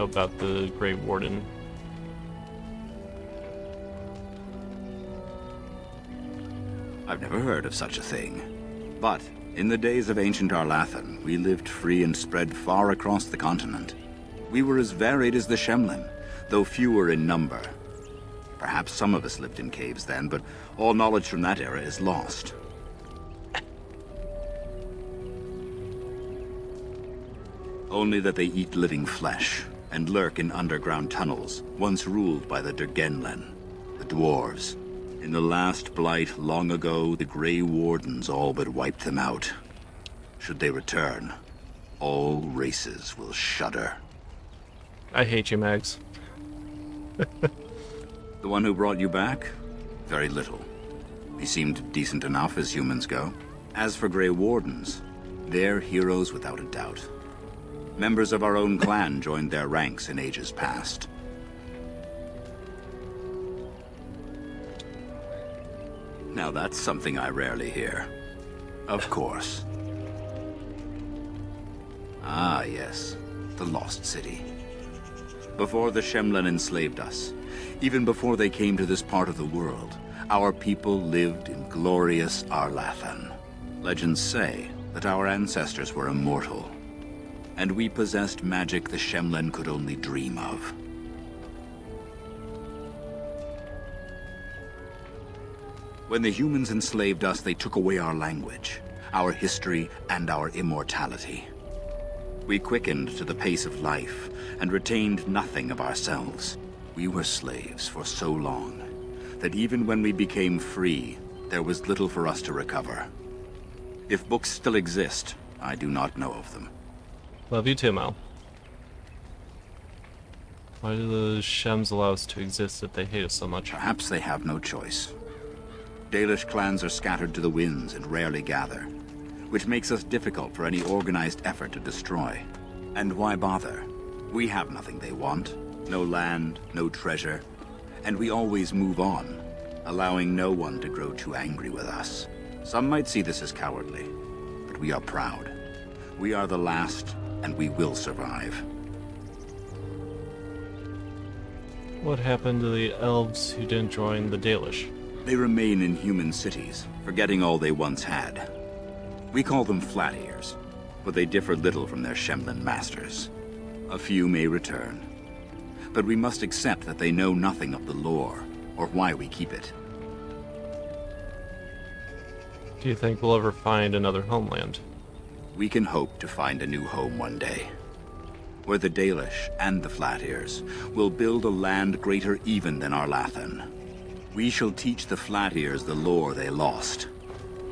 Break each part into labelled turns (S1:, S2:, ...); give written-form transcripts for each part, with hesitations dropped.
S1: about the Great Warden.
S2: I've never heard of such a thing. But in the days of ancient Arlathan, we lived free and spread far across the continent. We were as varied as the Shemlin, though fewer in number. Perhaps some of us lived in caves then, but all knowledge from that era is lost. Only that they eat living flesh, and lurk in underground tunnels, once ruled by the Dergenlen, the dwarves. In the last blight long ago, the Grey Wardens all but wiped them out. Should they return, all races will shudder.
S1: I hate you, Mags.
S2: The one who brought you back? Very little. He seemed decent enough as humans go. As for Grey Wardens, they're heroes without a doubt. Members of our own clan joined their ranks in ages past. Now that's something I rarely hear. Of course. Ah, yes. The Lost City. Before the Shemlen enslaved us, even before they came to this part of the world, our people lived in glorious Arlathan. Legends say that our ancestors were immortal, and we possessed magic the Shemlen could only dream of. When the humans enslaved us, they took away our language, our history, and our immortality. We quickened to the pace of life, and retained nothing of ourselves. We were slaves for so long, that even when we became free, there was little for us to recover. If books still exist, I do not know of them.
S1: Love you too, Mal. Why do the Shems allow us to exist if they hate us so much?
S2: Perhaps they have no choice. Dalish clans are scattered to the winds and rarely gather, which makes us difficult for any organized effort to destroy. And why bother? We have nothing they want. No land, no treasure. And we always move on, allowing no one to grow too angry with us. Some might see this as cowardly, but we are proud. We are the last, and we will survive.
S1: What happened to the elves who didn't join the Dalish?
S2: They remain in human cities, forgetting all they once had. We call them Flat Ears, but they differ little from their Shemlen masters. A few may return, but we must accept that they know nothing of the lore, or why we keep it.
S1: Do you think we'll ever find another homeland?
S2: We can hope to find a new home one day, where the Dalish and the Flat Ears will build a land greater even than Arlathan. We shall teach the Flat Ears the lore they lost,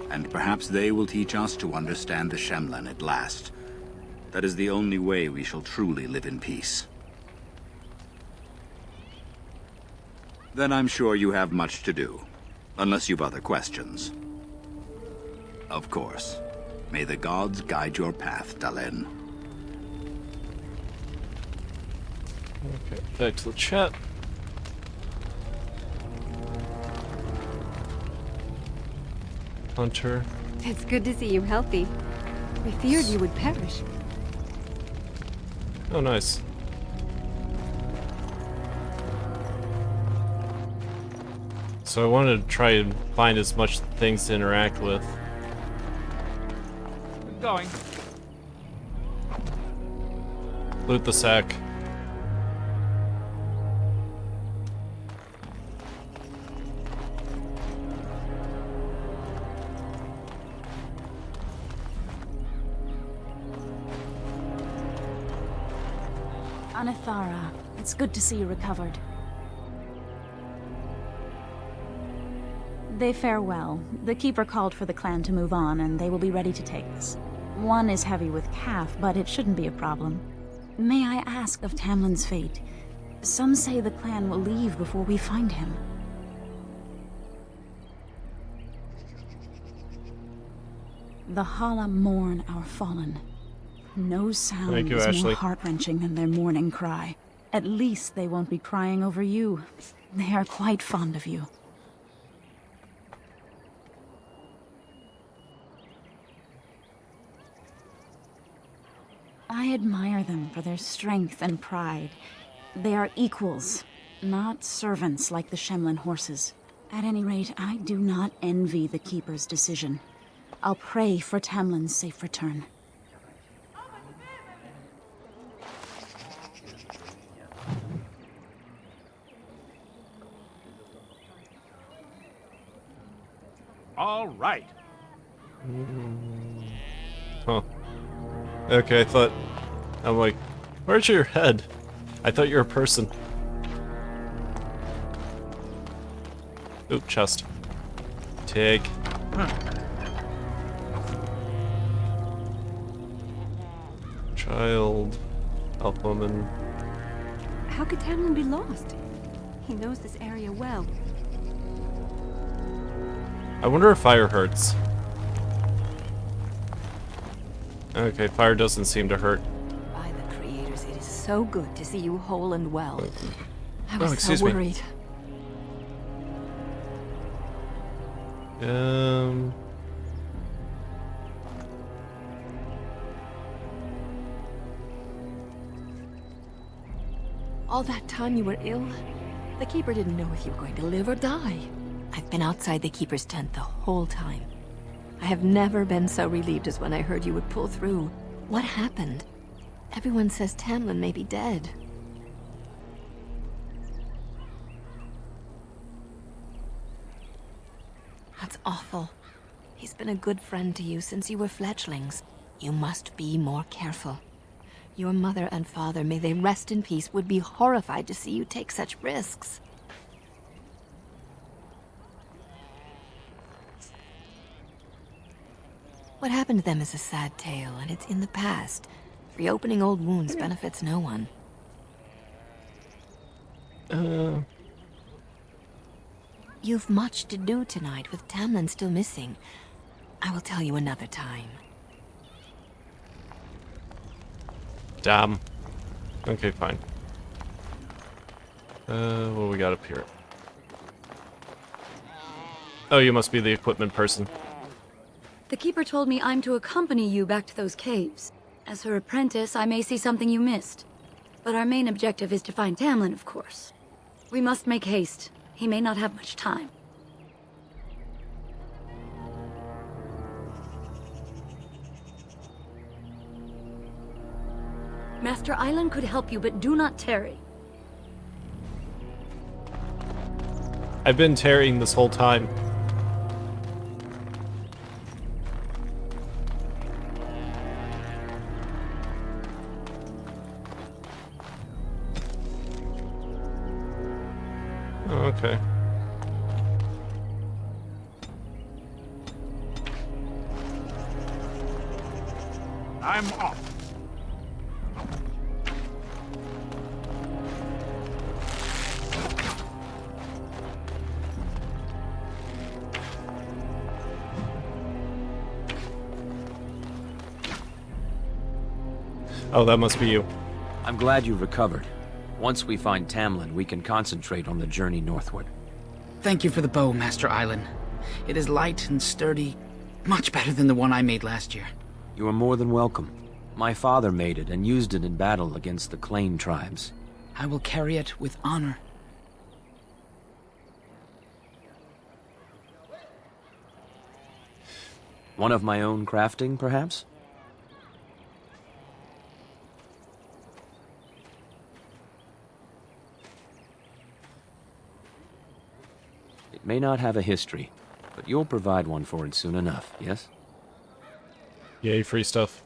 S2: and perhaps they will teach us to understand the Shemlen at last. That is the only way we shall truly live in peace. Then I'm sure you have much to do, unless you've other questions. Of course. May the gods guide your path, Dalen.
S1: Okay, back to the chat. Hunter.
S3: It's good to see you healthy. I feared you would perish.
S1: Oh, nice. So I wanted to try and find as much things to interact with.
S4: Going.
S1: Loot the sack.
S5: Anathara, it's good to see you recovered. They fare well. The Keeper called for the clan to move on, and they will be ready to take us. One is heavy with calf, but it shouldn't be a problem. May I ask of Tamlin's fate? Some say the clan will leave before we find him. The Hala mourn our fallen. No sound
S1: Thank you,
S5: is
S1: Ashley.
S5: more heart-wrenching than their mourning cry. At least they won't be crying over you. They are quite fond of you. I I admire them for their strength and pride. They are equals, not servants like the Shemlin horses. At any rate, I do not envy the Keeper's decision. I'll pray for Tamlin's safe return.
S4: All right.
S1: Huh. Okay, I'm like, where's your head? I thought you were a person. Oop, chest. Take. Child. Elf woman.
S3: How could Tamlin be lost? He knows this area well.
S1: I wonder if fire hurts. Okay, fire doesn't seem to hurt.
S6: By the creators, it is so good to see you whole and well. I was
S1: excuse
S6: so
S1: me.
S6: worried. All that time you were ill, the Keeper didn't know if you were going to live or die. I've been outside the Keeper's tent the whole time. I have never been so relieved as when I heard you would pull through. What happened? Everyone says Tamlin may be dead. That's awful. He's been a good friend to you since you were fledglings. You must be more careful. Your mother and father, may they rest in peace, would be horrified to see you take such risks. What happened to them is a sad tale, and it's in the past. Reopening old wounds benefits no one. You've much to do tonight with Tamlin still missing. I will tell you another time.
S1: Damn. Okay, fine. What we got up here? Oh, you must be the equipment person.
S7: The Keeper told me I'm to accompany you back to those caves. As her apprentice, I may see something you missed. But our main objective is to find Tamlin, of course. We must make haste. He may not have much time. Master Island could help you, but do not tarry.
S1: I've been tarrying this whole time. Oh, okay.
S4: I'm off.
S1: Oh, that must be you.
S8: I'm glad you recovered. Once we find Tamlin, we can concentrate on the journey northward.
S9: Thank you for the bow, Master Island. It is light and sturdy, much better than the one I made last year.
S8: You are more than welcome. My father made it and used it in battle against the Clane tribes.
S9: I will carry it with honor.
S8: One of my own crafting, perhaps? It may not have a history, but you'll provide one for it soon enough, yes?
S1: Yay, free stuff.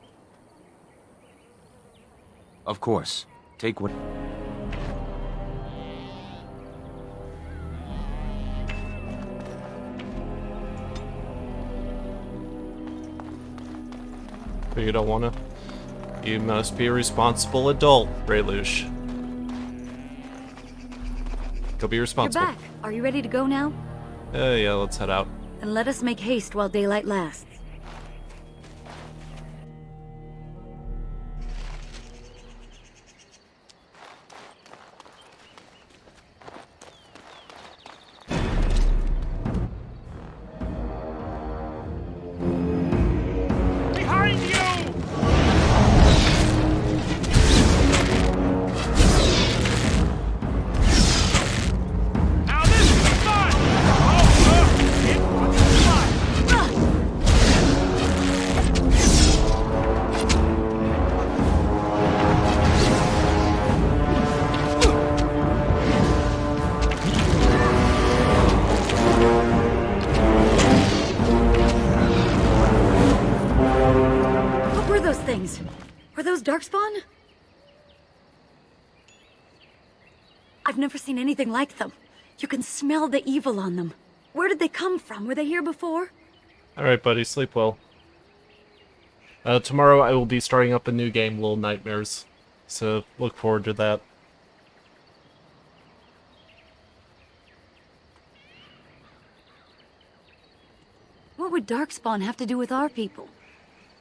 S8: Of course. Take what...
S1: But you don't wanna? You must be a responsible adult, Raylush. Go be
S7: You're
S1: responsible.
S7: back. Are you ready to go now?
S1: Yeah, let's head out.
S7: Then let us make haste while daylight lasts.
S4: Behind you!
S7: Darkspawn? I've never seen anything like them. You can smell the evil on them. Where did they come from? Were they here before?
S1: Alright, buddy, sleep well. Tomorrow I will be starting up a new game, Little Nightmares. So, look forward to that.
S7: What would Darkspawn have to do with our people?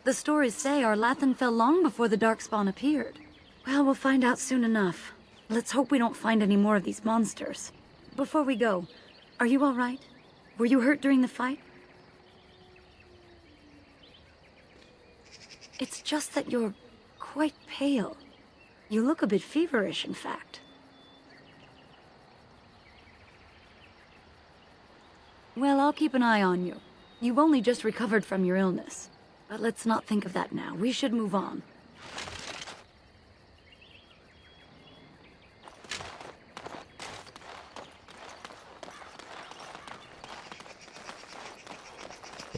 S7: The stories say our Lathan fell long before the Darkspawn appeared. Well, we'll find out soon enough. Let's hope we don't find any more of these monsters. Before we go, are you all right? Were you hurt during the fight? It's just that you're quite pale. You look a bit feverish, in fact. Well, I'll keep an eye on you. You've only just recovered from your illness. But let's not think of that now. We should move on.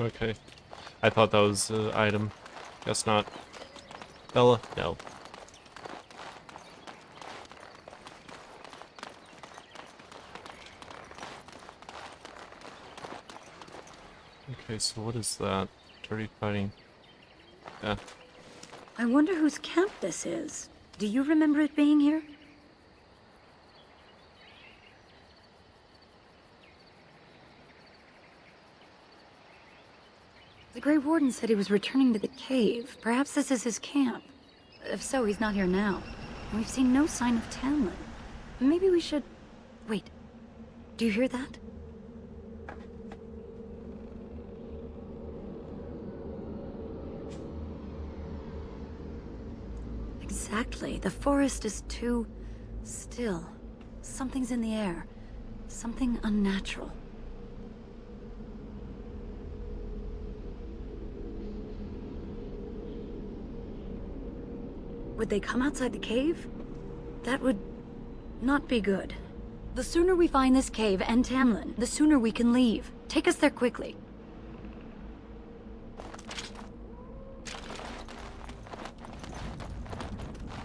S1: Okay. I thought that was an item. Guess not. Bella? No. Okay, so what is that? Dirty fighting. Yeah.
S7: I wonder whose camp this is. Do you remember it being here? The Grey Warden said he was returning to the cave. Perhaps this is his camp. If so, he's not here now. And we've seen no sign of Tamlin. Maybe we should... Wait. Do you hear that? Exactly. The forest is too... still. Something's in the air. Something unnatural. Would they come outside the cave? That would not be good. The sooner we find this cave and Tamlin, the sooner we can leave. Take us there quickly.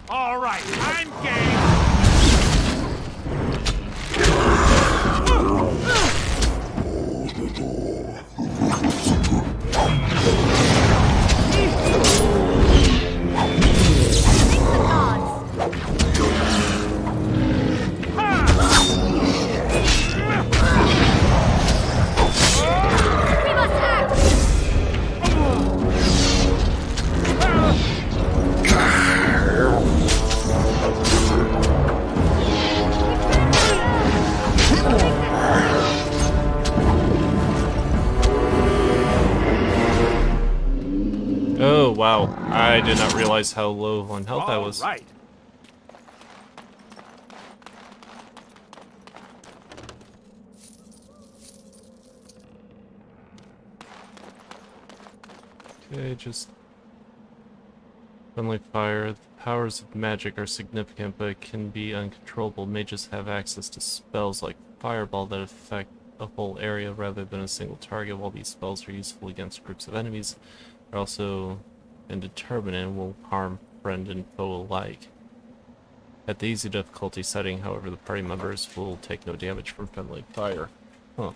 S4: All right, I'm game.
S1: Oh, wow. I did not realize how low on health I was.
S4: All right.
S1: Okay, just... Friendly fire. The powers of magic are significant, but can be uncontrollable. Mages have access to spells like Fireball that affect a whole area rather than a single target. While these spells are useful against groups of enemies, they're also indeterminate and will harm friend and foe alike. At the easy difficulty setting, however, the party members will take no damage from friendly fire. Huh.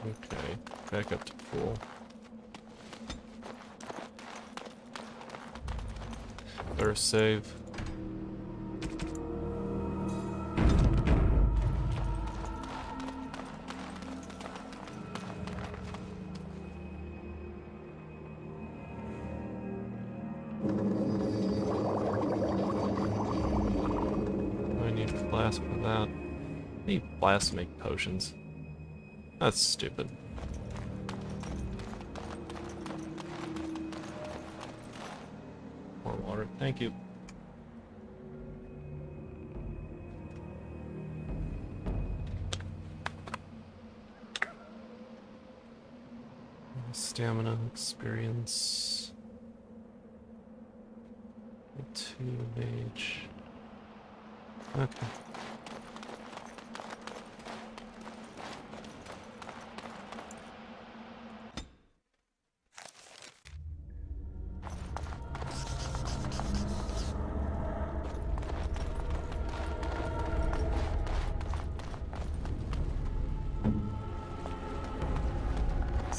S1: Okay, back up to full. Better save. I need flask for that. I need flask to make potions. That's stupid. More water, thank you. Stamina, experience. 2 mage. Okay.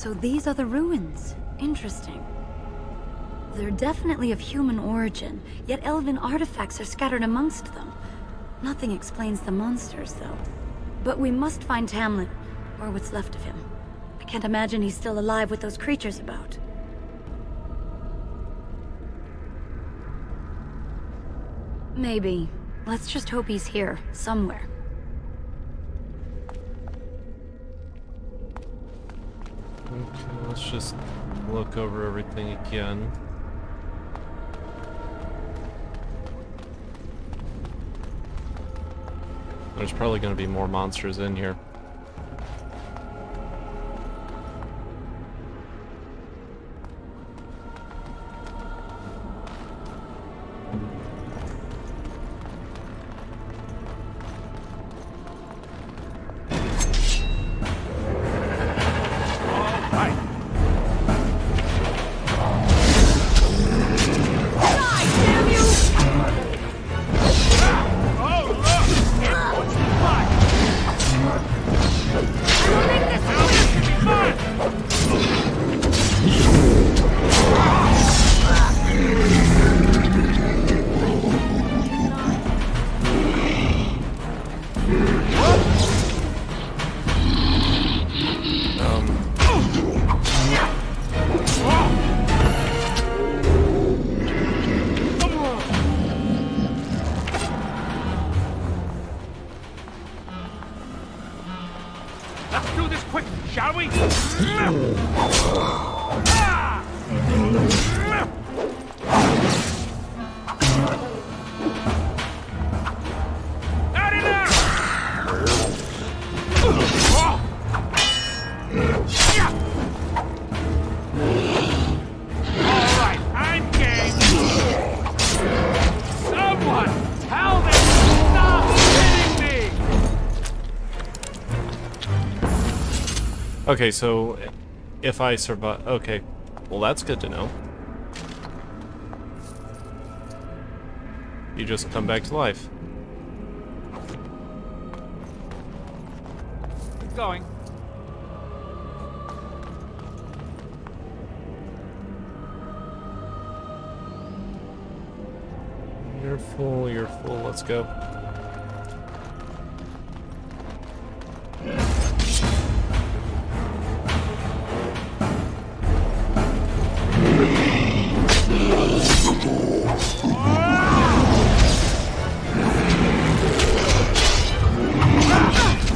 S7: So these are the ruins. Interesting. They're definitely of human origin, yet elven artifacts are scattered amongst them. Nothing explains the monsters, though. But we must find Tamlin, or what's left of him. I can't imagine he's still alive with those creatures about. Maybe. Let's just hope he's here, somewhere.
S1: Okay, let's just look over everything again. There's probably going to be more monsters in here.
S4: Let's do this quick, shall we? Out of there! All right, I'm game. Someone tell them to stop hitting me!
S1: Okay, so if I survive... Okay, well that's good to know. You just come back to life.
S4: It's going.
S1: You're full, let's go.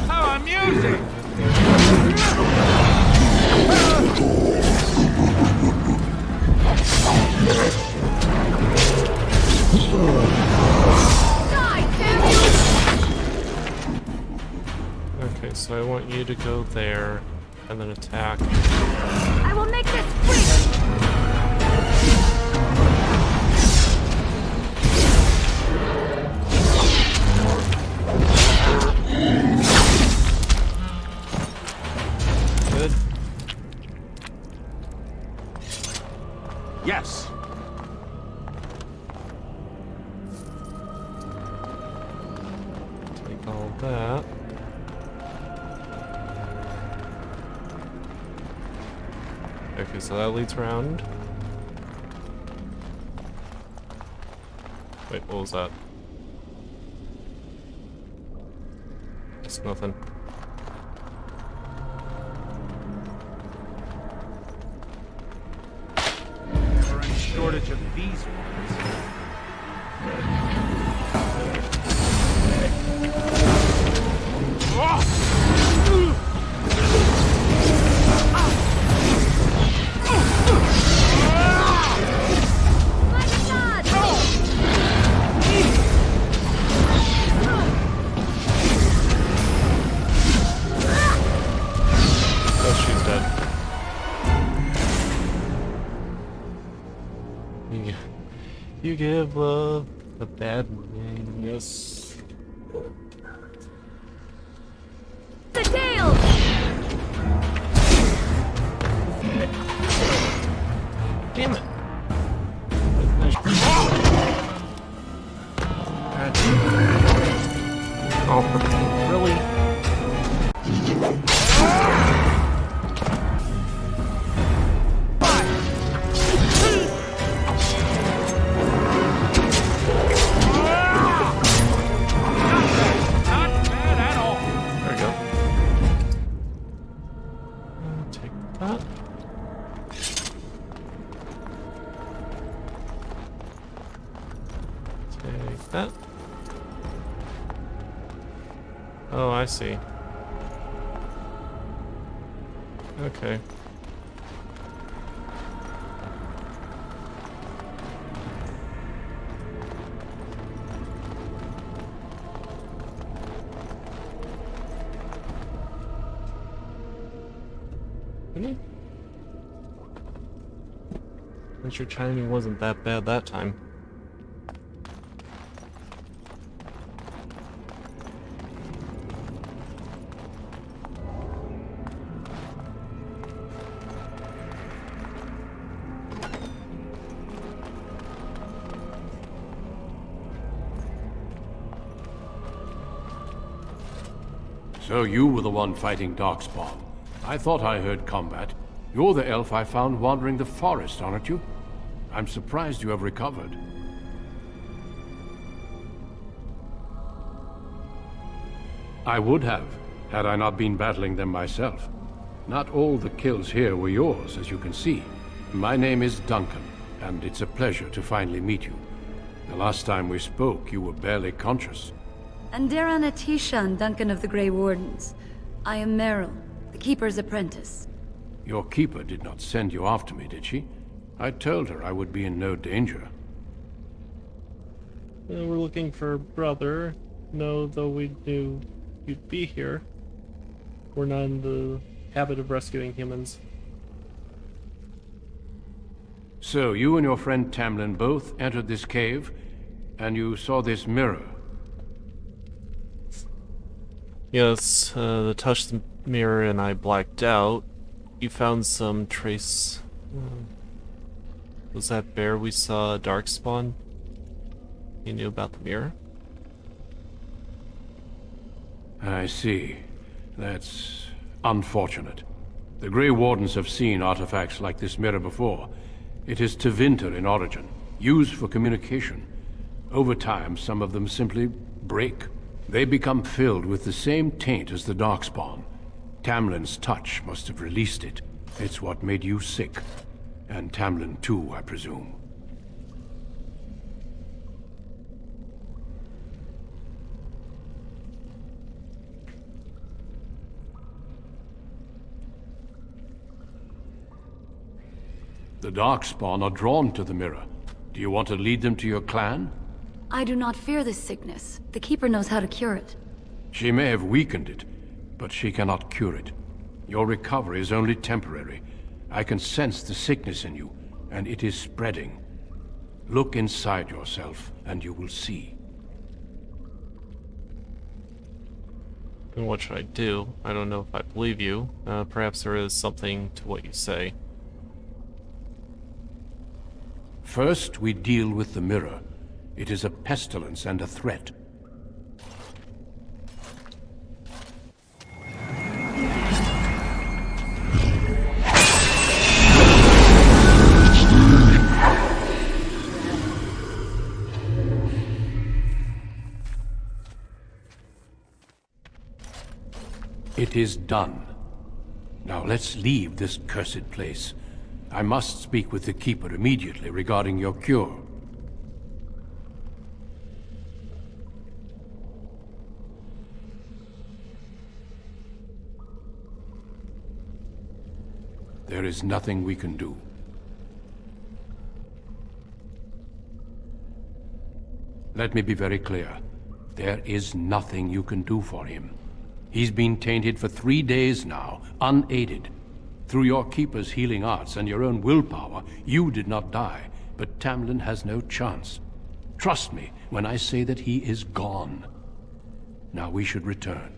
S4: How amusing!
S1: Okay, so I want you to go there and then attack.
S3: I will make this quick!
S1: Good.
S4: Yes.
S1: Take all that. Okay, so that leads around. Wait, what was that? It's nothing.
S4: Never any shortage of these ones.
S1: Oh, she's dead. You give love a bad name, yes.
S3: The tail!
S1: Damn it. Oh, really? Take that. Take that. Oh, I see. Okay. Really? At least your timing wasn't that bad that time.
S10: So you were the one fighting Darkspawn. I thought I heard combat. You're the elf I found wandering the forest, aren't you? I'm surprised you have recovered. I would have, had I not been battling them myself. Not all the kills here were yours, as you can see. My name is Duncan, and it's a pleasure to finally meet you. The last time we spoke, you were barely conscious.
S7: Andarana Tishan, Duncan of the Grey Wardens. I am Meryl, the Keeper's apprentice.
S10: Your keeper did not send you after me, did she? I told her I would be in no danger.
S1: We're looking for brother. No, though we knew you'd be here. We're not in the habit of rescuing humans.
S10: So, you and your friend Tamlin both entered this cave, and you saw this mirror.
S1: Yes, touched the mirror and I blacked out. You found some trace... Was that bear we saw Darkspawn? You knew about the mirror?
S10: I see. That's unfortunate. The Grey Wardens have seen artifacts like this mirror before. It is Tevinter in origin, used for communication. Over time, some of them simply break. They become filled with the same taint as the Darkspawn. Tamlin's touch must have released it. It's what made you sick. And Tamlin too, I presume. The Darkspawn are drawn to the mirror. Do you want to lead them to your clan?
S7: I do not fear this sickness. The Keeper knows how to cure it.
S10: She may have weakened it, but she cannot cure it. Your recovery is only temporary. I can sense the sickness in you, and it is spreading. Look inside yourself, and you will see.
S1: And what should I do? I don't know if I believe you. Perhaps there is something to what you say.
S10: First, we deal with the mirror. It is a pestilence and a threat. It is done. Now let's leave this cursed place. I must speak with the Keeper immediately regarding your cure. There is nothing we can do. Let me be very clear. There is nothing you can do for him. He's been tainted for 3 days now, unaided. Through your Keeper's healing arts and your own willpower, you did not die, but Tamlin has no chance. Trust me when I say that he is gone. Now we should return.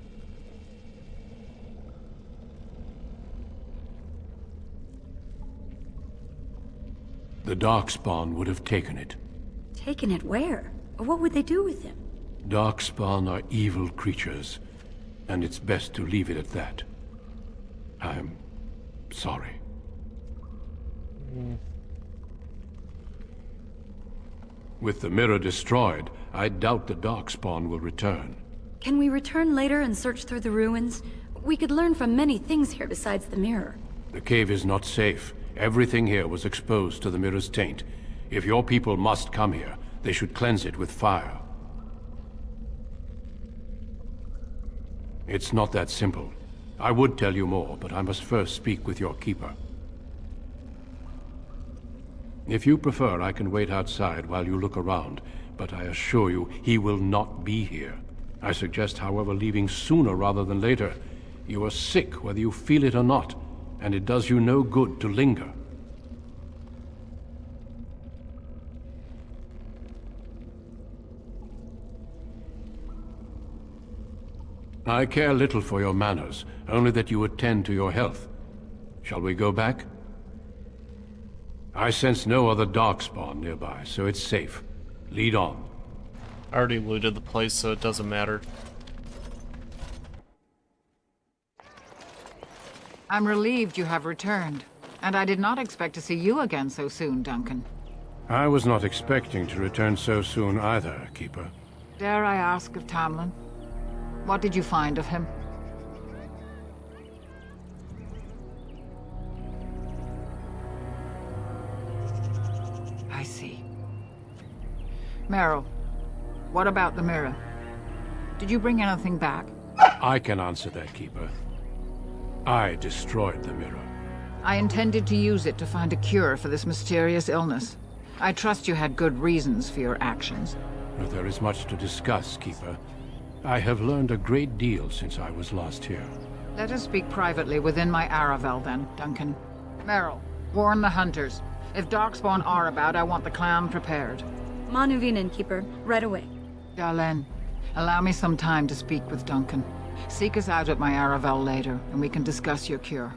S10: The Darkspawn would have taken it.
S7: Taken it where? Or what would they do with him?
S10: Darkspawn are evil creatures, and it's best to leave it at that. I'm sorry. With the mirror destroyed, I doubt the Darkspawn will return.
S7: Can we return later and search through the ruins? We could learn from many things here besides the mirror.
S10: The cave is not safe. Everything here was exposed to the mirror's taint. If your people must come here, they should cleanse it with fire. It's not that simple. I would tell you more, but I must first speak with your keeper. If you prefer, I can wait outside while you look around, but I assure you, he will not be here. I suggest, however, leaving sooner rather than later. You are sick, whether you feel it or not, and it does you no good to linger. I care little for your manners, only that you attend to your health. Shall we go back? I sense no other darkspawn nearby, so it's safe. Lead on.
S1: I already looted the place, so it doesn't matter.
S11: I'm relieved you have returned, and I did not expect to see you again so soon, Duncan.
S10: I was not expecting to return so soon either, Keeper.
S11: Dare I ask of Tamlin? What did you find of him? I see. Meryl, what about the mirror? Did you bring anything back?
S10: I can answer that, Keeper. I destroyed the mirror.
S11: I intended to use it to find a cure for this mysterious illness. I trust you had good reasons for your actions.
S10: But there is much to discuss, Keeper. I have learned a great deal since I was last here.
S11: Let us speak privately within my Aravel, then, Duncan. Meryl, warn the hunters. If Darkspawn are about, I want the clan prepared.
S7: Manuvinen, Keeper. Right away.
S11: Dalen, allow me some time to speak with Duncan. Seek us out at my Aravel later, and we can discuss your cure.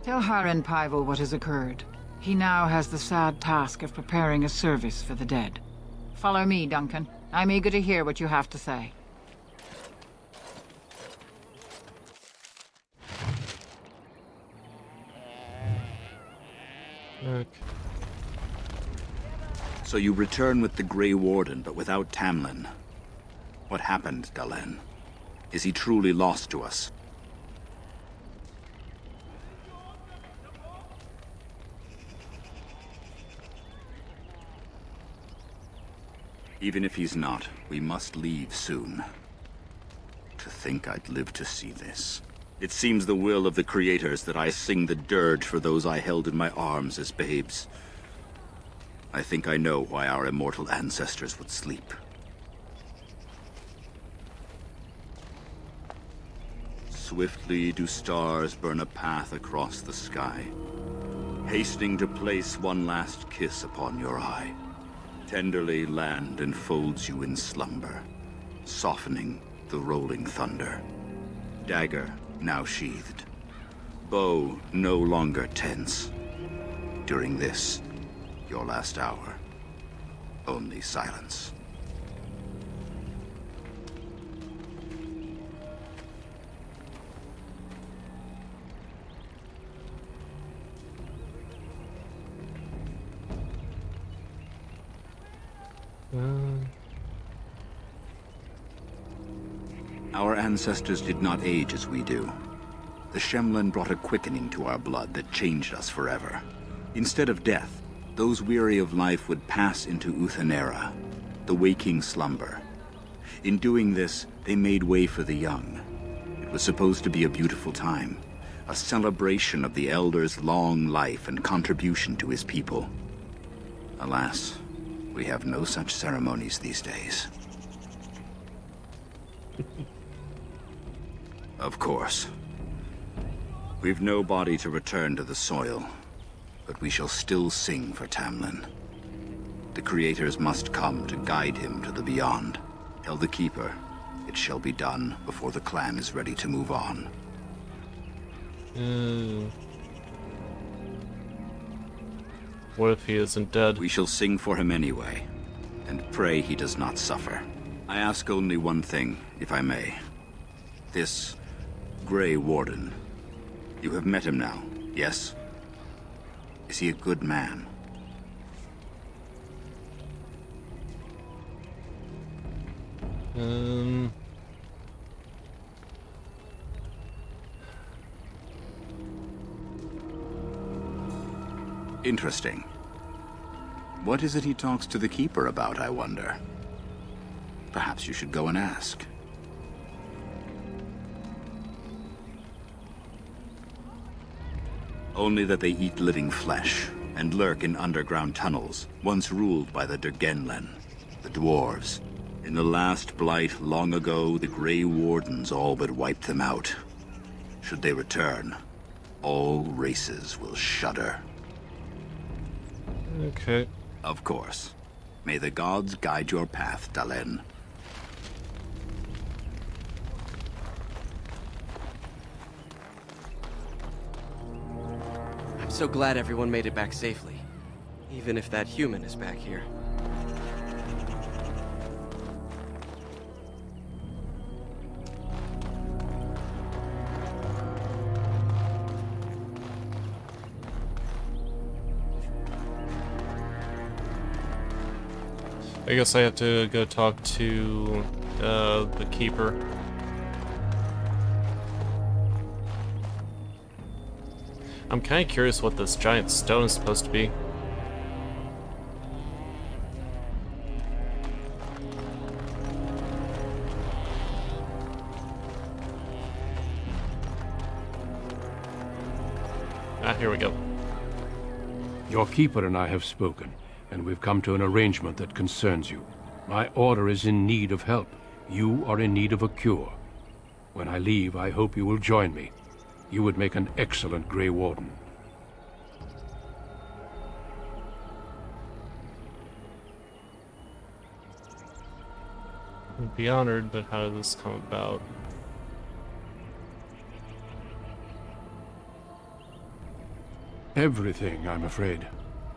S11: Tell Harin Paival what has occurred. He now has the sad task of preparing a service for the dead. Follow me, Duncan. I'm eager to hear what you have to say.
S1: Okay.
S2: So you return with the Grey Warden, but without Tamlin. What happened, Dalen? Is he truly lost to us? Even if he's not, we must leave soon. To think I'd live to see this. It seems the will of the creators that I sing the dirge for those I held in my arms as babes. I think I know why our immortal ancestors would sleep. Swiftly do stars burn a path across the sky, hastening to place one last kiss upon your eye. Tenderly land enfolds you in slumber, softening the rolling thunder. Dagger now sheathed, bow no longer tense. During this, your last hour, only silence. Our ancestors did not age as we do. The Shemlin brought a quickening to our blood that changed us forever. Instead of death, those weary of life would pass into Uthanera, the waking slumber. In doing this, they made way for the young. It was supposed to be a beautiful time, a celebration of the Elder's long life and contribution to his people. Alas, we have no such ceremonies these days. Of course. We've no body to return to the soil, but we shall still sing for Tamlin. The creators must come to guide him to the beyond. Tell the Keeper, it shall be done before the clan is ready to move on.
S1: What if he isn't dead?
S2: We shall sing for him anyway, and pray he does not suffer. I ask only one thing, if I may. This Grey Warden, you have met him now, yes? Is he a good man? Interesting. What is it he talks to the Keeper about, I wonder? Perhaps you should go and ask. Only that they eat living flesh and lurk in underground tunnels, once ruled by the Dergenlen, the dwarves. In the last blight long ago, the Grey Wardens all but wiped them out. Should they return, all races will shudder.
S1: Okay.
S2: Of course. May the gods guide your path, Dalen.
S12: I'm so glad everyone made it back safely. Even if that human is back here.
S1: I guess I have to go talk to the Keeper. I'm kind of curious what this giant stone is supposed to be. Ah, here we go.
S10: Your Keeper and I have spoken, and we've come to an arrangement that concerns you. My order is in need of help. You are in need of a cure. When I leave, I hope you will join me. You would make an excellent Grey Warden.
S1: I'd be honored, but how did this come about?
S10: Everything, I'm afraid.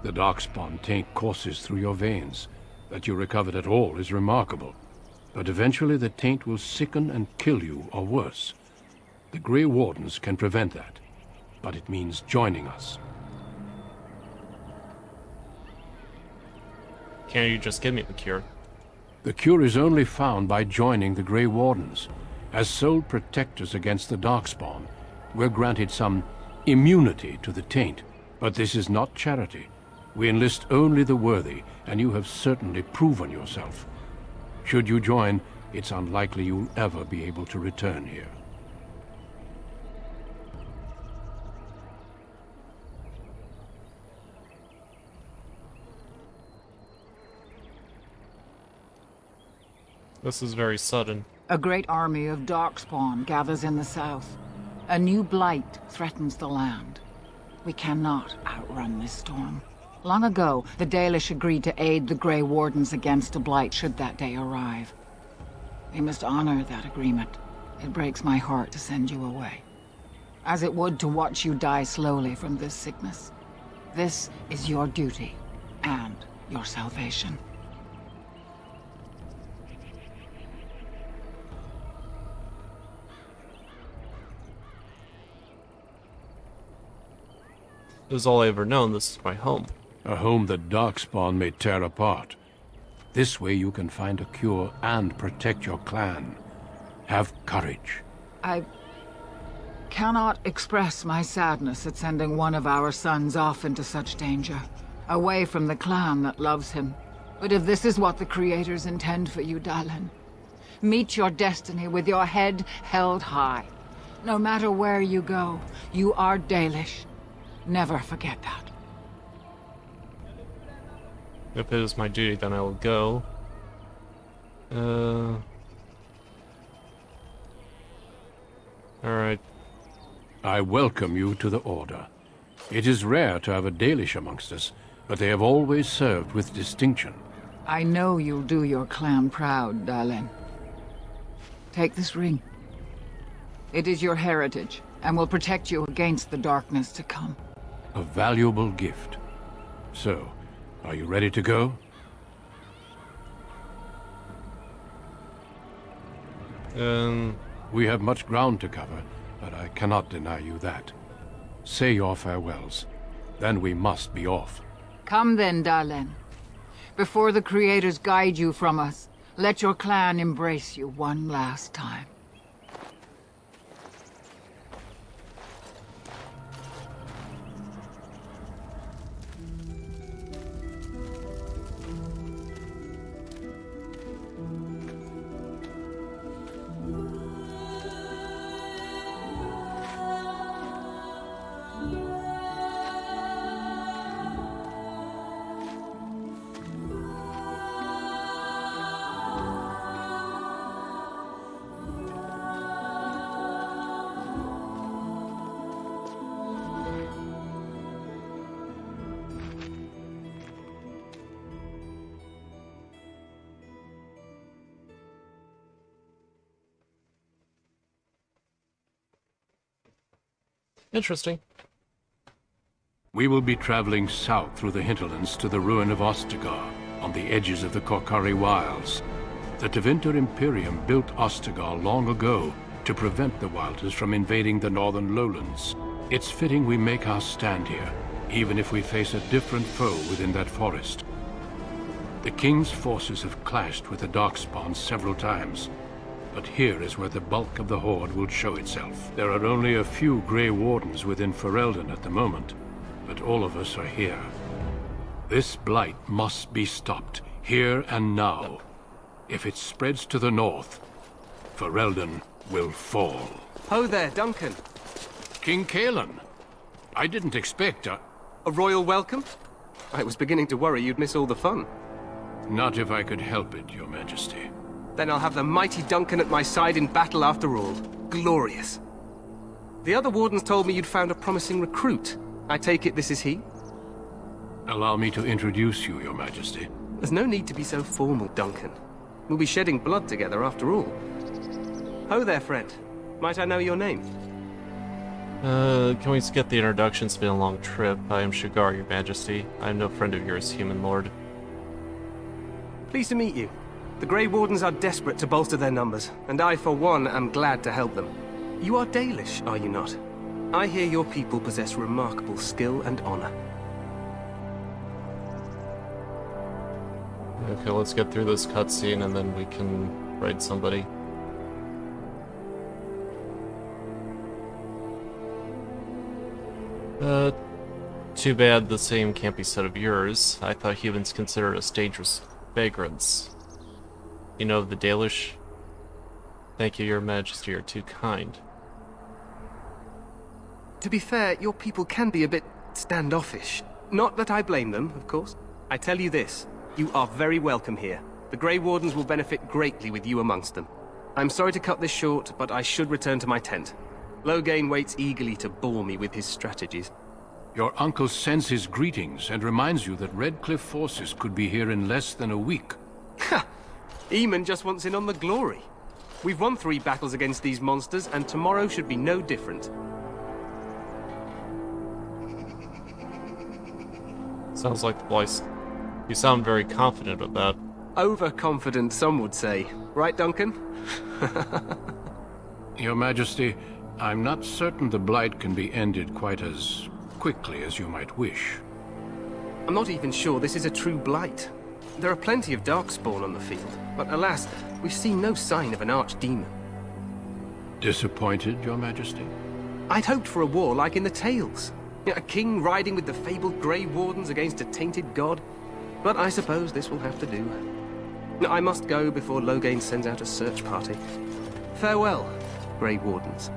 S10: The Darkspawn taint courses through your veins. That you recovered at all is remarkable. But eventually the taint will sicken and kill you, or worse. The Grey Wardens can prevent that. But it means joining us.
S1: Can't you just give me the cure?
S10: The cure is only found by joining the Grey Wardens. As sole protectors against the Darkspawn, we're granted some immunity to the taint. But this is not charity. We enlist only the worthy, and you have certainly proven yourself. Should you join, it's unlikely you'll ever be able to return here.
S1: This is very sudden.
S11: A great army of Darkspawn gathers in the south. A new blight threatens the land. We cannot outrun this storm. Long ago, the Dalish agreed to aid the Grey Wardens against a blight should that day arrive. We must honor that agreement. It breaks my heart to send you away, as it would to watch you die slowly from this sickness. This is your duty, and your salvation.
S1: It was all I ever known. This is my home.
S10: A home that Darkspawn may tear apart. This way you can find a cure and protect your clan. Have courage.
S11: I cannot express my sadness at sending one of our sons off into such danger, away from the clan that loves him. But if this is what the Creators intend for you, Dalen, meet your destiny with your head held high. No matter where you go, you are Dalish. Never forget that.
S1: If it is my duty, then I will go. Alright.
S10: I welcome you to the Order. It is rare to have a Dalish amongst us, but they have always served with distinction.
S11: I know you'll do your clan proud, Dalen. Take this ring. It is your heritage, and will protect you against the darkness to come.
S10: A valuable gift. So, are you ready to go? We have much ground to cover, but I cannot deny you that. Say your farewells. Then we must be off.
S11: Come then, Dalen. Before the Creators guide you from us, let your clan embrace you one last time.
S1: Interesting.
S10: We will be traveling south through the hinterlands to the ruin of Ostagar, on the edges of the Korkari Wilds. The Tevinter Imperium built Ostagar long ago to prevent the Wilders from invading the northern lowlands. It's fitting we make our stand here, even if we face a different foe within that forest. The King's forces have clashed with the Darkspawn several times, but here is where the bulk of the Horde will show itself. There are only a few Grey Wardens within Ferelden at the moment, but all of us are here. This blight must be stopped, here and now. If it spreads to the north, Ferelden will fall.
S12: Ho there, Duncan.
S10: King Kalen. I didn't expect a
S12: royal welcome? I was beginning to worry you'd miss all the fun.
S10: Not if I could help it, Your Majesty.
S12: Then I'll have the mighty Duncan at my side in battle after all. Glorious. The other Wardens told me you'd found a promising recruit. I take it this is he?
S10: Allow me to introduce you, Your Majesty.
S12: There's no need to be so formal, Duncan. We'll be shedding blood together after all. Ho there, friend. Might I know your name?
S1: Can we skip the introduction? It's been a long trip. I am Shagar, Your Majesty. I am no friend of yours, human lord.
S12: Pleased to meet you. The Grey Wardens are desperate to bolster their numbers, and I, for one, am glad to help them. You are Dalish, are you not? I hear your people possess remarkable skill and honor.
S1: Okay, let's get through this cutscene and then we can raid somebody. Too bad the same can't be said of yours. I thought humans considered us dangerous vagrants. You know of the Dalish? Thank you, Your Majesty, you're too kind.
S12: To be fair, your people can be a bit standoffish. Not that I blame them, of course. I tell you this, you are very welcome here. The Grey Wardens will benefit greatly with you amongst them. I'm sorry to cut this short, but I should return to my tent. Loghain waits eagerly to bore me with his strategies.
S10: Your uncle sends his greetings and reminds you that Redcliffe forces could be here in less than a week.
S12: Ha! Eamon just wants in on the glory. We've won 3 battles against these monsters, and tomorrow should be no different.
S1: Sounds like the voice you sound very confident about.
S12: Overconfident, some would say. Right, Duncan?
S10: Your Majesty, I'm not certain the Blight can be ended quite as quickly as you might wish.
S12: I'm not even sure this is a true blight. There are plenty of Darkspawn on the field, but alas, we've seen no sign of an archdemon.
S10: Disappointed, Your Majesty?
S12: I'd hoped for a war like in the tales. A king riding with the fabled Grey Wardens against a tainted god. But I suppose this will have to do. I must go before Loghain sends out a search party. Farewell, Grey Wardens.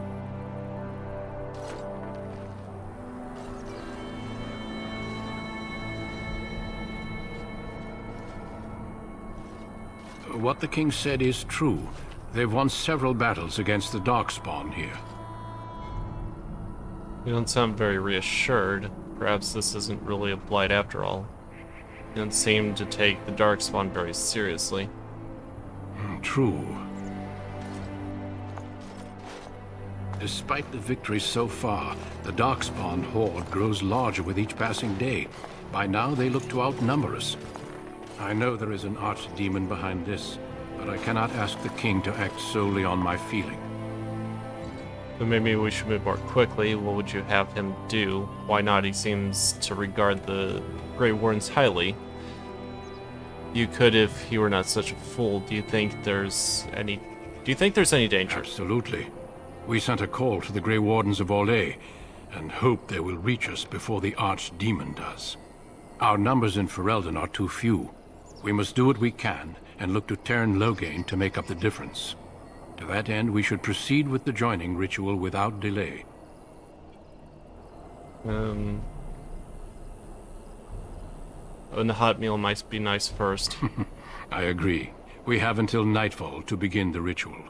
S10: What the king said is true. They've won several battles against the Darkspawn here.
S1: You don't sound very reassured. Perhaps this isn't really a blight after all. You don't seem to take the Darkspawn very seriously.
S10: True. Despite the victories so far, the Darkspawn horde grows larger with each passing day. By now, they look to outnumber us. I know there is an archdemon behind this, but I cannot ask the king to act solely on my feeling.
S1: But maybe we should move more quickly. What would you have him do? Why not? He seems to regard the Grey Wardens highly. You could if he were not such a fool. Do you think there's any danger?
S10: Absolutely. We sent a call to the Grey Wardens of Orlais, and hope they will reach us before the archdemon does. Our numbers in Ferelden are too few. We must do what we can, and look to Teyrn Loghain to make up the difference. To that end, we should proceed with the joining ritual without delay.
S1: And the hot meal might be nice first.
S10: I agree. We have until nightfall to begin the ritual.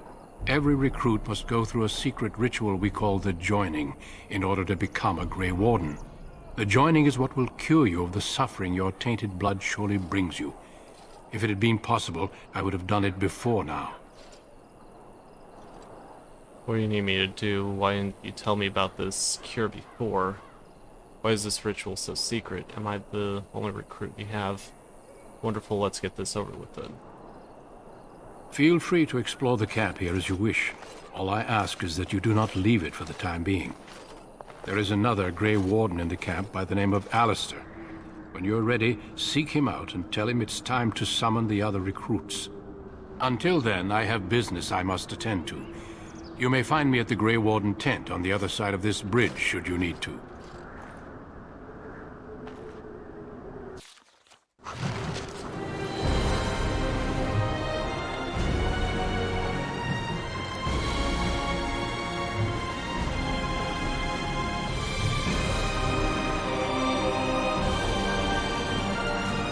S10: Every recruit must go through a secret ritual we call the joining in order to become a Grey Warden. The joining is what will cure you of the suffering your tainted blood surely brings you. If it had been possible, I would have done it before now.
S1: What do you need me to do? Why didn't you tell me about this cure before? Why is this ritual so secret? Am I the only recruit you have? Wonderful, let's get this over with then.
S10: Feel free to explore the camp here as you wish. All I ask is that you do not leave it for the time being. There is another Grey Warden in the camp by the name of Alistair. When you're ready, seek him out and tell him it's time to summon the other recruits. Until then, I have business I must attend to. You may find me at the Grey Warden tent on the other side of this bridge, should you need to.